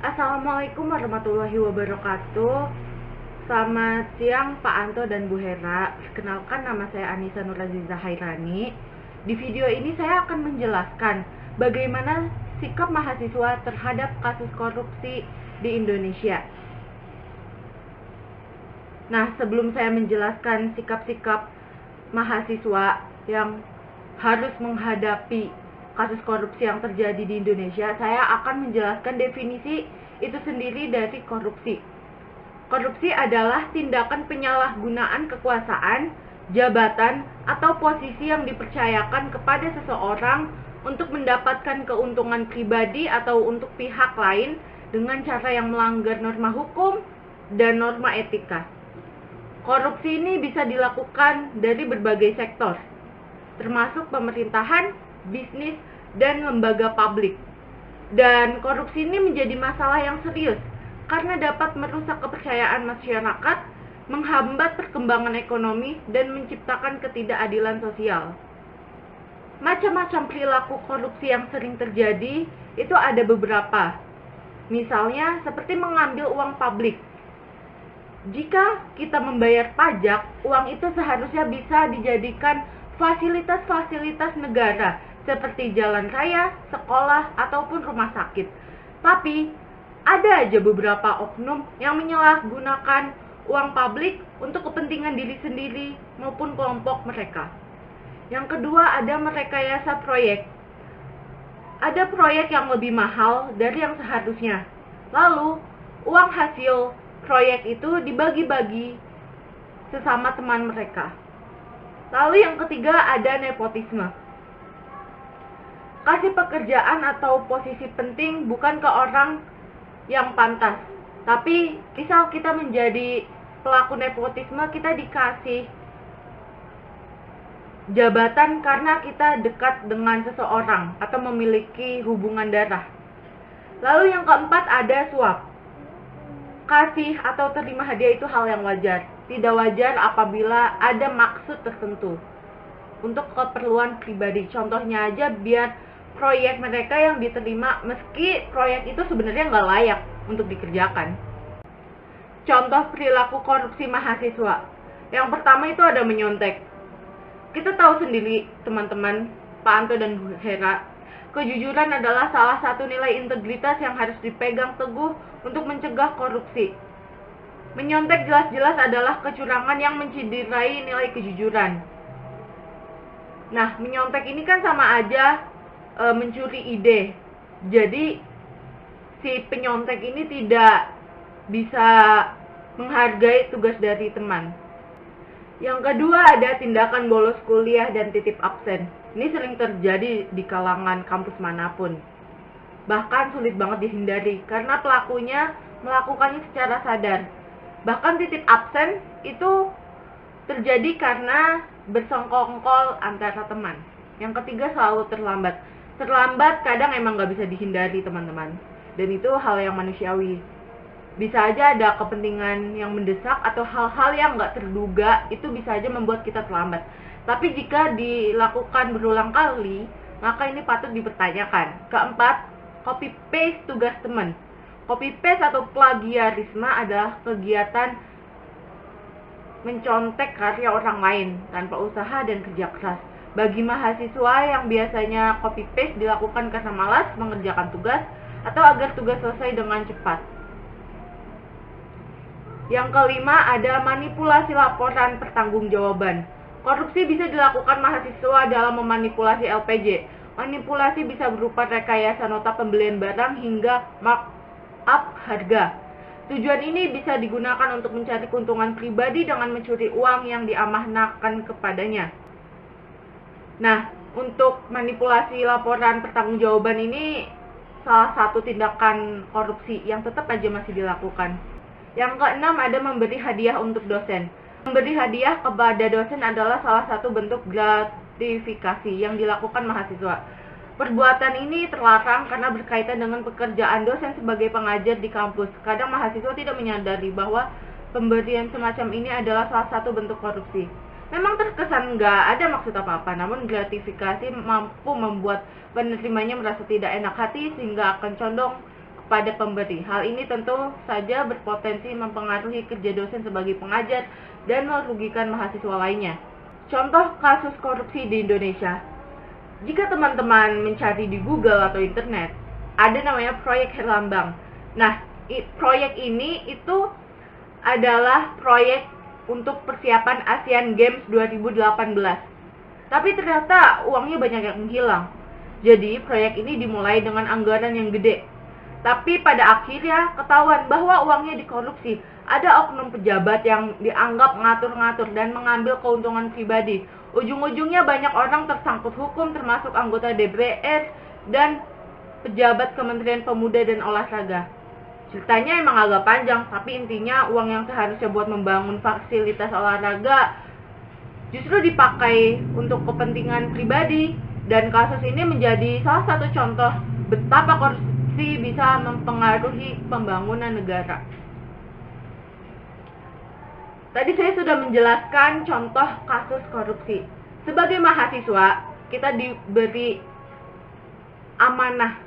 Assalamualaikum warahmatullahi wabarakatuh. Selamat siang Pak Anto dan Bu Hera. Perkenalkan, nama saya Anissa Nuraziza Hairani. Di video ini saya akan menjelaskan bagaimana sikap mahasiswa terhadap kasus korupsi di Indonesia. Nah, sebelum saya menjelaskan sikap-sikap mahasiswa yang harus menghadapi kasus korupsi yang terjadi di Indonesia, saya akan menjelaskan definisi itu sendiri dari korupsi. Korupsi adalah tindakan penyalahgunaan kekuasaan, jabatan, atau posisi yang dipercayakan kepada seseorang untuk mendapatkan keuntungan pribadi atau untuk pihak lain dengan cara yang melanggar norma hukum dan norma etika. Korupsi ini bisa dilakukan dari berbagai sektor, termasuk pemerintahan, bisnis, dan lembaga publik. Dan korupsi ini menjadi masalah yang serius karena dapat merusak kepercayaan masyarakat, menghambat perkembangan ekonomi, dan menciptakan ketidakadilan sosial. Macam-macam perilaku korupsi yang sering terjadi itu ada beberapa. Misalnya seperti mengambil uang publik. Jika kita membayar pajak, uang itu seharusnya bisa dijadikan fasilitas-fasilitas negara seperti jalan raya, sekolah, ataupun rumah sakit. Tapi ada aja beberapa oknum yang menyalahgunakan uang publik untuk kepentingan diri sendiri maupun kelompok mereka. Yang kedua, ada merekayasa proyek. Ada proyek yang lebih mahal dari yang seharusnya. Lalu, uang hasil proyek itu dibagi-bagi sesama teman mereka. Lalu yang ketiga, ada nepotisme. Kasih pekerjaan atau posisi penting bukan ke orang yang pantas. Tapi misal kita menjadi pelaku nepotisme, kita dikasih jabatan karena kita dekat dengan seseorang atau memiliki hubungan darah. Lalu yang keempat, ada suap. Kasih atau terima hadiah itu hal yang wajar. Tidak wajar apabila ada maksud tertentu untuk keperluan pribadi. Contohnya aja, biar proyek mereka yang diterima, meski proyek itu sebenarnya nggak layak untuk dikerjakan. Contoh perilaku korupsi mahasiswa. Yang pertama itu ada menyontek. Kita tahu sendiri teman-teman, Pak Anto dan Bu Hera, kejujuran adalah salah satu nilai integritas yang harus dipegang teguh untuk mencegah korupsi. Menyontek jelas-jelas adalah kecurangan yang menciderai nilai kejujuran. Nah, menyontek ini kan sama aja mencuri ide. Jadi, si penyontek ini tidak bisa menghargai tugas dari teman. Yang kedua, ada tindakan bolos kuliah dan titip absen. Ini sering terjadi di kalangan kampus manapun. Bahkan sulit banget dihindari karena pelakunya melakukannya secara sadar. Bahkan titip absen itu terjadi karena bersengkongkol antara teman. Yang ketiga, selalu terlambat. Terlambat kadang emang gak bisa dihindari, teman-teman. Dan itu hal yang manusiawi. Bisa aja ada kepentingan yang mendesak atau hal-hal yang gak terduga, itu bisa aja membuat kita terlambat. Tapi jika dilakukan berulang kali, maka ini patut dipertanyakan. Keempat, copy paste tugas teman. Copy paste atau plagiarisme adalah kegiatan mencontek karya orang lain tanpa usaha dan kerja keras. Bagi mahasiswa yang biasanya copy paste dilakukan karena malas mengerjakan tugas atau agar tugas selesai dengan cepat. Yang kelima, ada manipulasi laporan pertanggungjawaban. Korupsi bisa dilakukan mahasiswa dalam memanipulasi LPJ. Manipulasi bisa berupa rekayasa nota pembelian barang hingga markup harga. Tujuan ini bisa digunakan untuk mencari keuntungan pribadi dengan mencuri uang yang diamanahkan kepadanya. Nah, untuk manipulasi laporan pertanggungjawaban ini salah satu tindakan korupsi yang tetap aja masih dilakukan. Yang keenam, ada memberi hadiah untuk dosen. Memberi hadiah kepada dosen adalah salah satu bentuk gratifikasi yang dilakukan mahasiswa. Perbuatan ini terlarang karena berkaitan dengan pekerjaan dosen sebagai pengajar di kampus. Kadang mahasiswa tidak menyadari bahwa pemberian semacam ini adalah salah satu bentuk korupsi. Memang terkesan nggak ada maksud apa-apa, namun gratifikasi mampu membuat penerimanya merasa tidak enak hati sehingga akan condong pada pemberi. Hal ini tentu saja berpotensi mempengaruhi kerja dosen sebagai pengajar dan merugikan mahasiswa lainnya. Contoh kasus korupsi di Indonesia. Jika teman-teman mencari di Google atau internet, ada namanya proyek Herlambang. Nah, proyek ini itu adalah proyek untuk persiapan Asian Games 2018. Tapi ternyata uangnya banyak yang menghilang. Jadi proyek ini dimulai dengan anggaran yang gede. Tapi pada akhirnya ketahuan bahwa uangnya dikorupsi. Ada oknum pejabat yang dianggap ngatur-ngatur dan mengambil keuntungan pribadi. Ujung-ujungnya banyak orang tersangkut hukum termasuk anggota DPR dan pejabat Kementerian Pemuda dan Olahraga. Ceritanya emang agak panjang, tapi intinya uang yang seharusnya buat membangun fasilitas olahraga justru dipakai untuk kepentingan pribadi. Dan kasus ini menjadi salah satu contoh betapa korupsi bisa mempengaruhi pembangunan negara. Tadi saya sudah menjelaskan contoh kasus korupsi. Sebagai mahasiswa, kita diberi amanah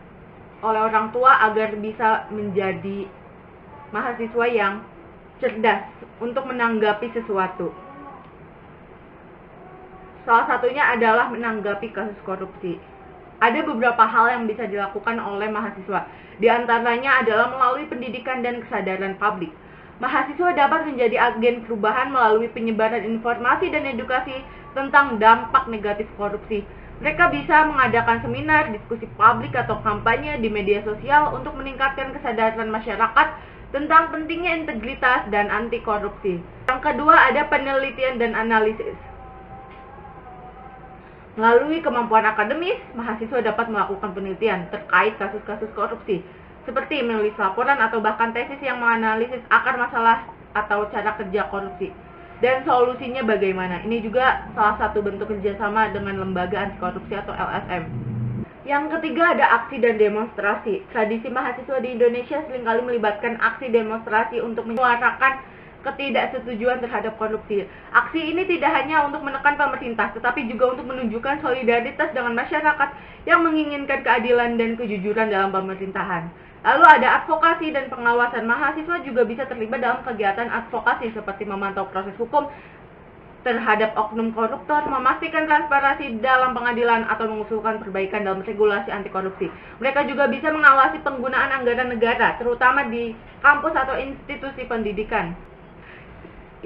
oleh orang tua agar bisa menjadi mahasiswa yang cerdas untuk menanggapi sesuatu. Salah satunya adalah menanggapi kasus korupsi. Ada beberapa hal yang bisa dilakukan oleh mahasiswa. Di antaranya adalah melalui pendidikan dan kesadaran publik. Mahasiswa dapat menjadi agen perubahan melalui penyebaran informasi dan edukasi tentang dampak negatif korupsi. Mereka bisa mengadakan seminar, diskusi publik, atau kampanye di media sosial untuk meningkatkan kesadaran masyarakat tentang pentingnya integritas dan anti korupsi. Yang kedua ada penelitian dan analisis. Melalui kemampuan akademis, mahasiswa dapat melakukan penelitian terkait kasus-kasus korupsi, seperti menulis laporan atau bahkan tesis yang menganalisis akar masalah atau cara kerja korupsi. Dan solusinya bagaimana? Ini juga salah satu bentuk kerjasama dengan lembaga anti korupsi atau LSM. Yang ketiga ada aksi dan demonstrasi. Tradisi mahasiswa di Indonesia seringkali melibatkan aksi demonstrasi untuk menyuarakan ketidaksetujuan terhadap korupsi. Aksi ini tidak hanya untuk menekan pemerintah, tetapi juga untuk menunjukkan solidaritas dengan masyarakat yang menginginkan keadilan dan kejujuran dalam pemerintahan. Lalu ada advokasi dan pengawasan. Mahasiswa juga bisa terlibat dalam kegiatan advokasi seperti memantau proses hukum terhadap oknum koruptor, memastikan transparansi dalam pengadilan, atau mengusulkan perbaikan dalam regulasi anti korupsi. Mereka juga bisa mengawasi penggunaan anggaran negara, terutama di kampus atau institusi pendidikan.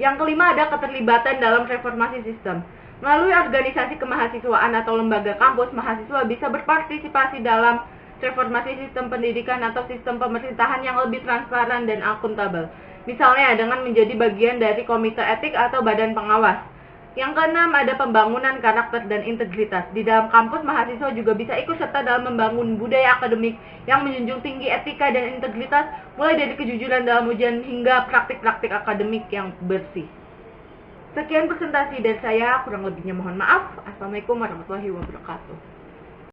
Yang kelima ada keterlibatan dalam reformasi sistem. Melalui organisasi kemahasiswaan atau lembaga kampus, mahasiswa bisa berpartisipasi dalam reformasi sistem pendidikan atau sistem pemerintahan yang lebih transparan dan akuntabel. Misalnya dengan menjadi bagian dari komite etik atau badan pengawas. Yang keenam ada pembangunan karakter dan integritas. Di dalam kampus, mahasiswa juga bisa ikut serta dalam membangun budaya akademik yang menjunjung tinggi etika dan integritas, mulai dari kejujuran dalam ujian hingga praktik-praktik akademik yang bersih. Sekian presentasi dari saya, kurang lebihnya mohon maaf. Assalamualaikum warahmatullahi wabarakatuh.